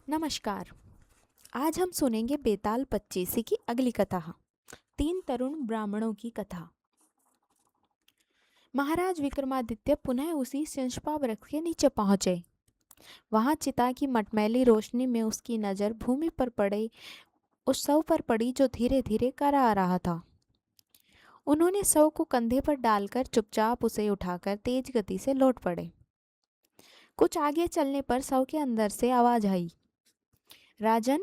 नमस्कार। आज हम सुनेंगे बेताल पच्चीसी की अगली कथा। तीन तरुण ब्राह्मणों की कथा। महाराज विक्रमादित्य पुनः उसी शंशपा वृक्ष के नीचे पहुंचे। वहां चिता की मटमैली रोशनी में उसकी नजर भूमि पर पड़े उस शव पर पड़ी जो धीरे धीरे करा आ रहा था। उन्होंने शव को कंधे पर डालकर चुपचाप उसे उठाकर तेज गति से लौट पड़े। कुछ आगे चलने पर शव के अंदर से आवाज आई, राजन,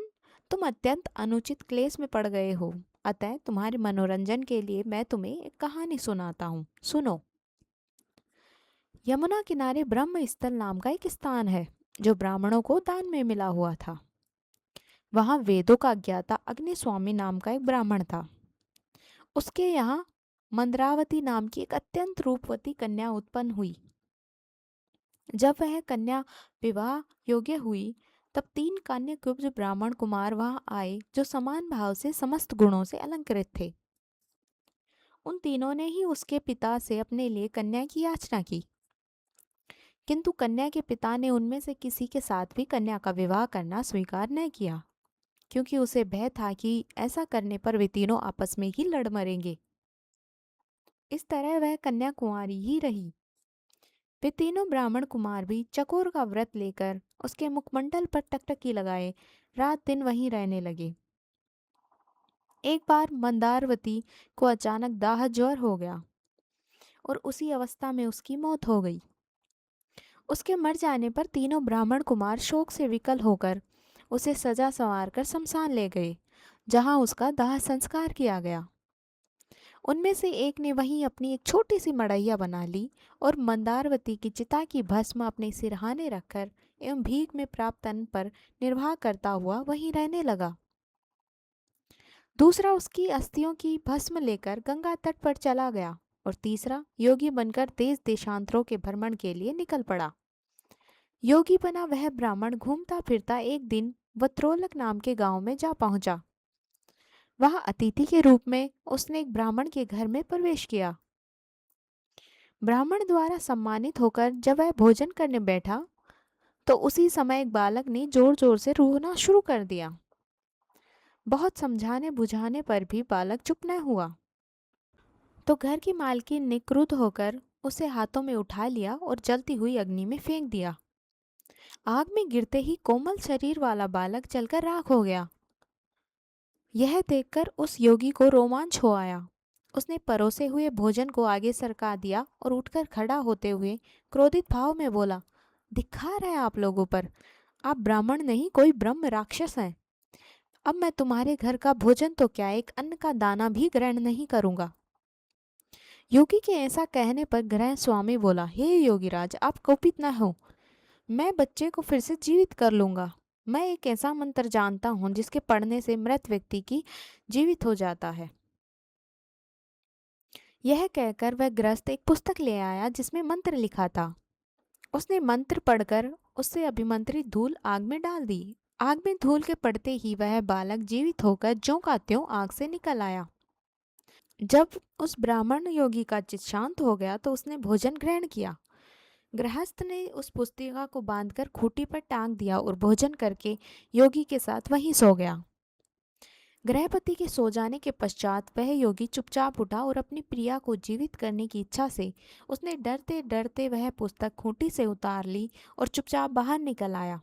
तुम अत्यंत अनुचित क्लेश में पड़ गए हो, अतः तुम्हारे मनोरंजन के लिए मैं तुम्हें एक कहानी सुनाता हूँ, सुनो। यमुना किनारे ब्रह्म स्थल नाम का एक स्थान है जो ब्राह्मणों को दान में मिला हुआ था। वहाँ वेदों का ज्ञाता अग्निस्वामी नाम का एक ब्राह्मण था। उसके यहाँ मंद्रावती नाम की एक अत्यंत रूपवती कन्या उत्पन्न हुई। जब वह कन्या विवाह योग्य हुई तब तीन कन्या कुब्ज ब्राह्मण कुमार वहां आए जो समान भाव से समस्त गुणों से अलंकृत थे। उन तीनों ने ही उसके पिता से अपने लिए कन्या की याचना की, किंतु कन्या के पिता ने उनमें से किसी के साथ भी कन्या का विवाह करना स्वीकार न किया, क्योंकि उसे भय था कि ऐसा करने पर वे तीनों आपस में ही लड़ मरेंगे। इस तरह वह कन्या कुंवारी ही रही। वे तीनों ब्राह्मण कुमार भी चकोर का व्रत लेकर उसके मुखमंडल पर टकटकी लगाए रात दिन वहीं रहने लगे। एक बार मंदारवती को अचानक दाह ज्वर हो गया और उसी अवस्था में उसकी मौत हो गई। उसके मर जाने पर तीनों ब्राह्मण कुमार शोक से विकल होकर उसे सजा संवार कर शमशान ले गए, जहां उसका दाह संस्कार किया गया। उनमें से एक ने वहीं अपनी एक छोटी सी मड़ैया बना ली और मंदारवती की चिता की भस्म अपने सिरहाने रखकर एवं भीख में प्राप्त अन्न पर निर्वाह करता हुआ वहीं रहने लगा। दूसरा उसकी अस्थियों की भस्म लेकर गंगा तट पर चला गया और तीसरा योगी बनकर देश देशांतरों के भ्रमण के लिए निकल पड़ा। योगी बना वह ब्राह्मण घूमता फिरता एक दिन वत्रोलक नाम के गांव में जा पहुंचा। वहां अतिथि के रूप में उसने एक ब्राह्मण के घर में प्रवेश किया। ब्राह्मण द्वारा सम्मानित होकर जब वह भोजन करने बैठा तो उसी समय एक बालक ने जोर जोर से रोना शुरू कर दिया। बहुत समझाने बुझाने पर भी बालक चुप न हुआ, तो घर की मालकिन ने क्रुद्ध होकर उसे हाथों में उठा लिया और जलती हुई अग्नि में फेंक दिया। आग में गिरते ही कोमल शरीर वाला बालक जलकर राख हो गया। यह देखकर उस योगी को रोमांच हो आया। उसने परोसे हुए भोजन को आगे सरका दिया और उठकर खड़ा होते हुए क्रोधित भाव में बोला, धिक्कार है आप लोगों पर, आप ब्राह्मण नहीं कोई ब्रह्म राक्षस हैं। अब मैं तुम्हारे घर का भोजन तो क्या एक अन्न का दाना भी ग्रहण नहीं करूंगा। योगी के ऐसा कहने पर गृह स्वामी बोला, हे योगीराज, आप कोपित न हो, मैं बच्चे को फिर से जीवित कर लूंगा। मैं एक ऐसा मंत्र जानता हूं जिसके पढ़ने से मृत व्यक्ति की जीवित हो जाता है। यह कहकर वह गृहस्थ एक पुस्तक ले आया जिसमें मंत्र लिखा था। उसने मंत्र पढ़कर उससे अभिमंत्रित धूल आग में डाल दी। आग में धूल के पड़ते ही वह बालक जीवित होकर ज्यों का त्यों आग से निकल आया। जब उस ब्राह्मण योगी का चित्त शांत हो गया तो उसने भोजन ग्रहण किया। गृहस्थ ने उस पुस्तिका को बांधकर खूंटी पर टांग दिया और भोजन करके योगी के साथ वहीं सो गया। गृहपति के सो जाने के पश्चात वह योगी चुपचाप उठा और अपनी प्रिया को जीवित करने की इच्छा से उसने डरते डरते वह पुस्तक खूंटी से उतार ली और चुपचाप बाहर निकल आया।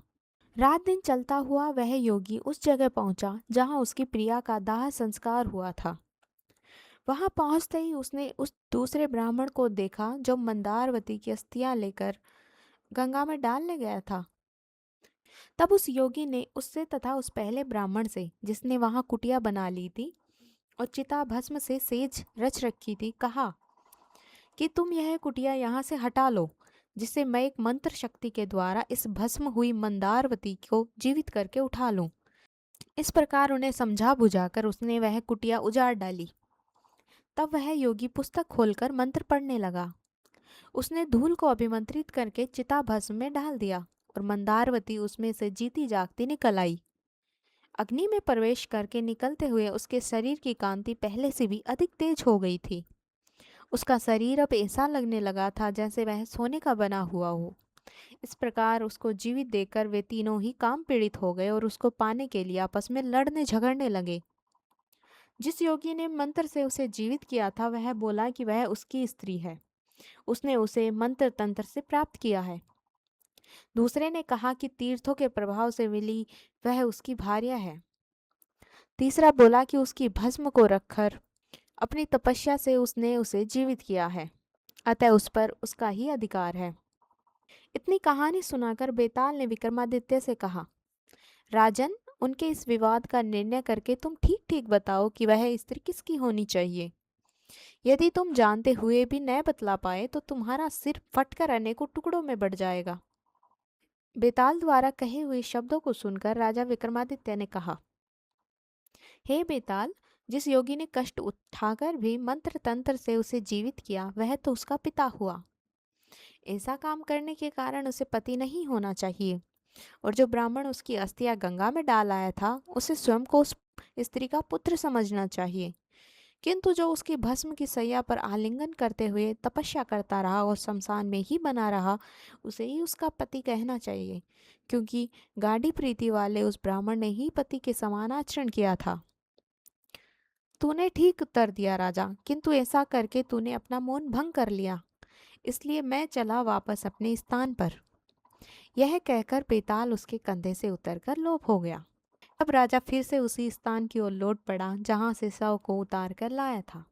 रात दिन चलता हुआ वह योगी उस जगह पहुंचा जहां उसकी प्रिया का दाह संस्कार हुआ था। वहां पहुंचते ही उसने उस दूसरे ब्राह्मण को देखा जो मंदारवती की अस्थियां लेकर गंगा में डालने गया था। तब उस योगी ने उससे तथा उस पहले ब्राह्मण से जिसने वहां कुटिया बना ली थी और चिता भस्म से सेज रच रखी थी, कहा कि तुम यह कुटिया यहाँ से हटा लो, जिससे मैं एक मंत्र शक्ति के द्वारा इस भस्म हुई मंदारवती को जीवित करके उठा लूं। इस प्रकार उन्हें समझा बुझाकर उसने वह कुटिया उजाड़ डाली। तब वह योगी पुस्तक खोलकर मंत्र पढ़ने लगा। उसने धूल को अभिमंत्रित करके चिता भस्म में डाल दिया और मंदारवती उसमें से जीती जागती निकल आई। अग्नि में प्रवेश करके निकलते हुए उसके शरीर की कांति पहले से भी अधिक तेज हो गई थी। उसका शरीर अब ऐसा लगने लगा था जैसे वह सोने का बना हुआ हो। इस प्रकार उसको जीवित देखकर वे तीनों ही काम पीड़ित हो गए और उसको पाने के लिए आपस में लड़ने झगड़ने लगे। जिस योगी ने मंत्र से उसे जीवित किया था वह बोला कि वह उसकी स्त्री है, उसने उसे मंत्र तंत्र से प्राप्त किया है। दूसरे ने कहा कि तीर्थों के प्रभाव से मिली वह उसकी भार्या है। तीसरा बोला कि उसकी भस्म को रखकर अपनी तपस्या से उसने उसे जीवित किया है, अतः उस पर उसका ही अधिकार है। इतनी कहानी सुनाकर बेताल ने विक्रमादित्य से कहा, राजन, उनके इस विवाद का निर्णय करके तुम ठीक ठीक बताओ कि वह स्त्री किसकी होनी चाहिए। यदि तुम जानते हुए भी न बतला पाए तो तुम्हारा सिर फटकर अनेकों टुकड़ों में बढ़ जाएगा। बेताल द्वारा कहे हुए शब्दों को सुनकर राजा विक्रमादित्य ने कहा, हे बेताल, जिस योगी ने कष्ट उठाकर भी मंत्र तंत्र से उसे जीवित किया वह तो उसका पिता हुआ। ऐसा काम करने के कारण उसे पति नहीं होना चाहिए, और जो ब्राह्मण उसकी अस्थियां गंगा में डाल आया था उसे स्वयं को उस स्त्री का पुत्र समझना चाहिए। किंतु जो उसकी भस्म की सैया पर आलिंगन करते हुए तपस्या करता रहा और शमशान में ही बना रहा उसे ही उसका पति कहना चाहिए, क्योंकि गाढ़ी प्रीति वाले उस ब्राह्मण ने ही पति के समान आचरण किया था। तूने ठीक उत्तर दिया राजा, किंतु ऐसा करके तूने अपना मौन भंग कर लिया, इसलिए मैं चला वापस अपने स्थान पर। यह कहकर बेताल उसके कंधे से उतरकर लोप हो गया। अब राजा फिर से उसी स्थान की ओर लौट पड़ा जहां से शव को उतार कर लाया था।